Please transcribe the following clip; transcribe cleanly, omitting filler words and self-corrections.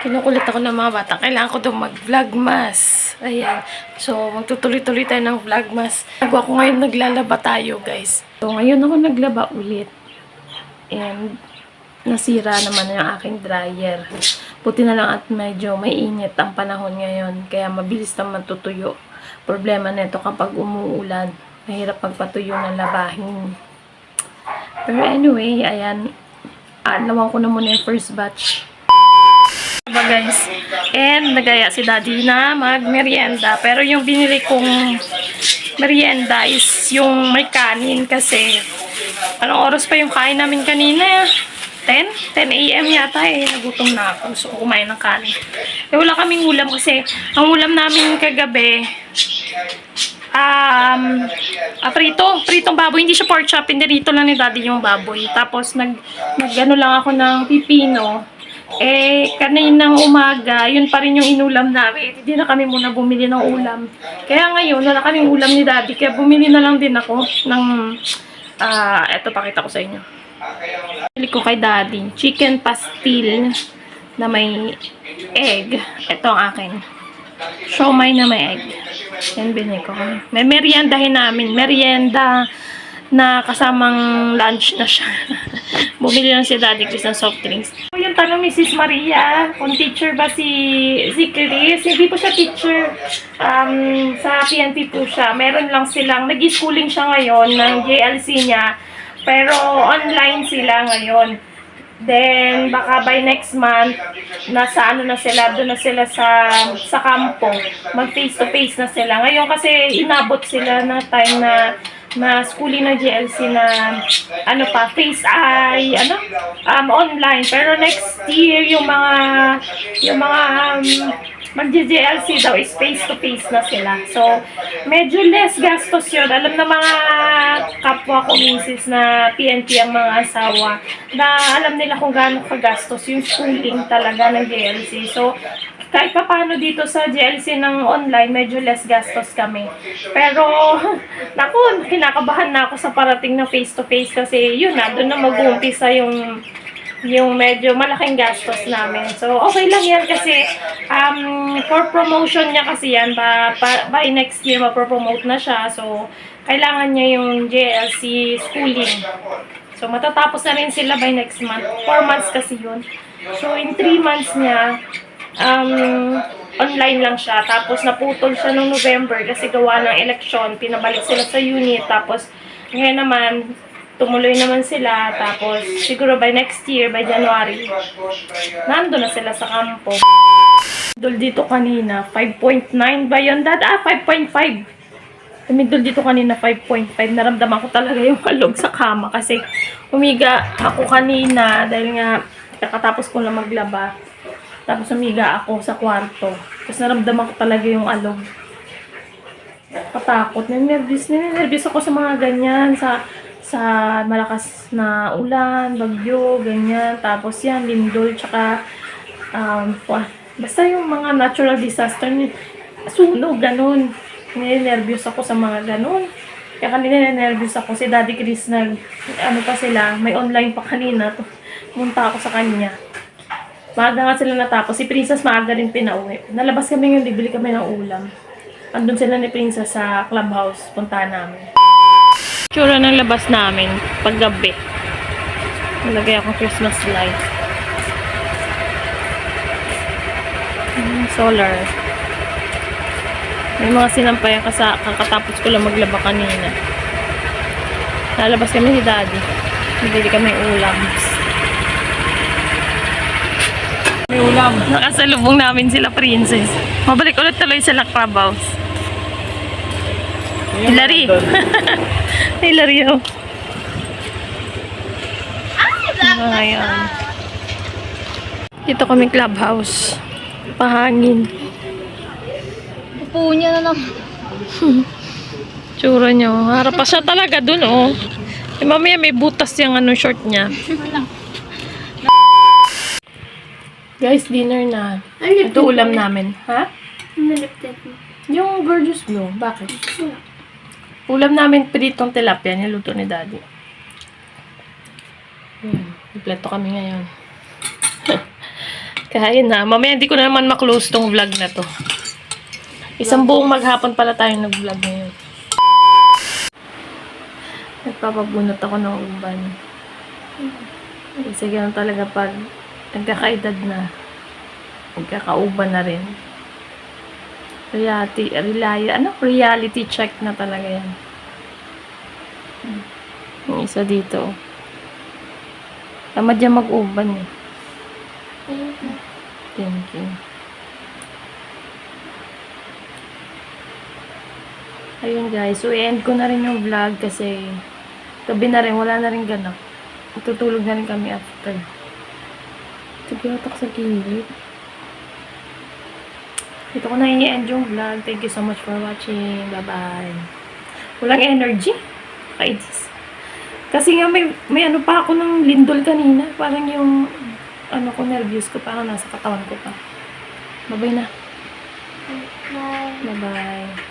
Kinukulit ako ng mga bata. Kailangan ko daw mag-vlogmas. Ayan. So, magtutuloy-tuloy tayo ng vlogmas. Ako ngayon naglalaba tayo, guys. So, ngayon ako naglaba ulit. And, nasira naman yung aking dryer. Buti na lang at medyo mainit ang panahon ngayon. Kaya mabilis na matutuyo. Problema nito kapag umuulan. Mahirap pagpatuyo ng labahin. Pero anyway, ayan. Alawan ko na muna yung first batch. Diba guys? And nagaya si daddy na magmerienda. Pero yung binili kong merienda is yung may kanin kasi anong oras pa yung kain namin kanina? 10 a.m. yata eh. Nagutom na ako. Gusto ko kumain ng kanin. Eh wala kaming ulam kasi ang ulam namin kagabi pritong baboy. Hindi siya pork chop. Pinirito lang ni daddy yung baboy. Tapos nag-ano lang ako ng pipino. Eh, kaninang umaga, yun pa rin yung inulam namin. Hindi na kami muna bumili ng ulam. Kaya ngayon, wala kaming ulam ni daddy. Kaya bumili na lang din ako ng, eto pakita ko sa inyo. Bili ko kay daddy, chicken pastil na may egg. Ito ang akin. Siomai na may egg. Yan binili ko. May meriendahin namin. Merienda na kasamang lunch na siya. Bumili lang si Daddy Chris ng soft drinks. So, yung tanong Mrs. Maria, kung teacher ba si Chris? Hindi po siya teacher. Sa PNP po siya. Meron lang silang, nag-schooling siya ngayon ng JLC niya. Pero online sila ngayon. Then, baka by next month, nasa ano na sila, doon na sila sa kampo. Mag face-to-face na sila. Ngayon kasi inabot sila ng time na schooling ng GLC na face online. Pero next year yung mga mag-GLC daw is face-to-face na sila. So, medyo less gastos yun. Alam na mga kapwa ko misis na PNP ang mga asawa na alam nila kung gaano kagastos yung schooling talaga ng GLC. So, kahit pa paano dito sa GLC ng online, medyo less gastos kami. Pero, naku, kinakabahan na ako sa parating na face-to-face kasi yun na, doon na mag-uumpisa yung medyo malaking gastos namin. So, okay lang yan kasi for promotion niya kasi yan, by next year mapropromote na siya. So, kailangan niya yung JLC schooling. So, matatapos na rin sila by next month. 4 months kasi yun. So, in 3 months niya, online lang siya. Tapos, naputol siya noong November kasi gawa ng eleksyon. Pinabalik sila sa unit. Tapos, ngayon naman, tumuloy naman sila. Tapos, siguro by next year, by January, nando na sila sa kampo. Midol dito kanina, 5.9 ba yun, Dad? 5.5. Midol dito kanina, 5.5. Naramdaman ko talaga yung kalog sa kama kasi umiga ako kanina dahil nga kakatapos ko na maglaba. Tapos umiga ako sa kwarto. Tapos naramdaman ko talaga yung alog. Katakot. Nervous ako sa mga ganyan. Sa malakas na ulan, bagyo, ganyan. Tapos yan, lindol, tsaka basta yung mga natural disaster, sunog, ganun. Nervous ako sa mga ganun. Kaya kanina nervous ako. Si Daddy Chris pa sila, may online pa kanina. Munta ako sa kanya. Maaga nga sila natapos. Si Princess maaga rin pinauwi. Nalabas kami ngayon, bibili kami ng ulam. Andun sila ni Princess sa clubhouse. Puntahan namin. Tsura ng labas namin paggabi. Nalagay akong Christmas light. Solar. May mga sinampayan kakatapos ko lang maglaba kanina. Lalabas kami si Daddy. Bibili kami ulam. May ulam. Nakasalubong namin sila Princess. Mabalik ulit tuloy sila clubhouse. Hilary. Hilary, oh. Ayan. Dito kami clubhouse. Pahangin. Upo niya na lang. Tsura niya. Harap pa siya talaga dun, oh. Eh, mamaya may butas yung short niya. Guys, dinner na. Ito ulam namin. Ha? Yung gorgeous blue. Bakit? Ulam namin pritong tilapia. Niluto ni Daddy. Kompleto kami ngayon. Kaya na. Mamaya hindi ko na naman maklose tong vlog na to. Isang buong maghapon pala tayo nag-vlog ngayon. Nagpapabunot ako ng uban. Kasi ganun talaga pag nagkakaedad na. Nagkakauban na rin. Reality check na talaga yan. Yung isa dito. Tamad yan mag-uban eh. Thank you. Ayun guys, so i-end ko na rin yung vlog kasi gabi na rin, wala na rin ganap. Tutulog na rin kami after. Tugiyotak sa gilid. Dito ko na i-end yung vlog. Thank you so much for watching. Bye-bye. Walang energy. Kaitis. Kasi nga may ano pa ako ng lindol kanina. Parang yung ano ko, nervous ko pa. Nasa katawan ko pa. Bye-bye na. Bye-bye.